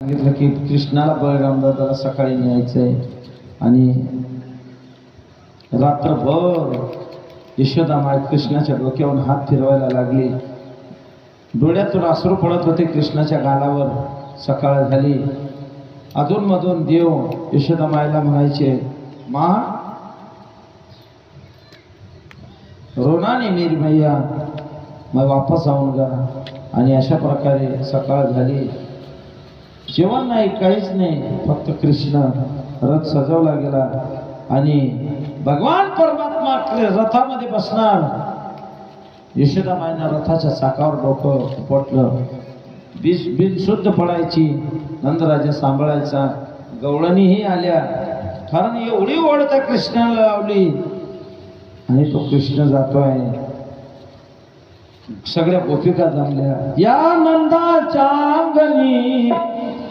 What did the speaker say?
सांगितलं की कृष्णाला बळराम दादाला सकाळी न्यायचंय आणि रात्रभर यशोदा माय कृष्णाच्या डोक्यावरून हात फिरवायला लागली. डोळ्यातून अश्रू पडत होते कृष्णाच्या गालावर. सकाळ झाली. अधूनमधून देव यशोदा मायला म्हणायचे, मा रोना ने मेरी मैया, मैं वापस आऊंगा. आणि अशा प्रकारे सकाळ झाली. जेवण नाही, काहीच नाही, फक्त कृष्ण. रथ सजवला गेला आणि भगवान परमात्मा रथामध्ये बसणार. यशोदा मायनं रथाच्या चाकावर डोकं पोटलं. बिनशुद्ध पडायची. नंदराजा सांभाळायचा. गवळणीही आल्या, कारण एवढी ओढ त्या कृष्णाला लावली. आणि तो कृष्ण जातोय. सगळ्या गोपिका जमल्या. या नंदाच्या अंगणी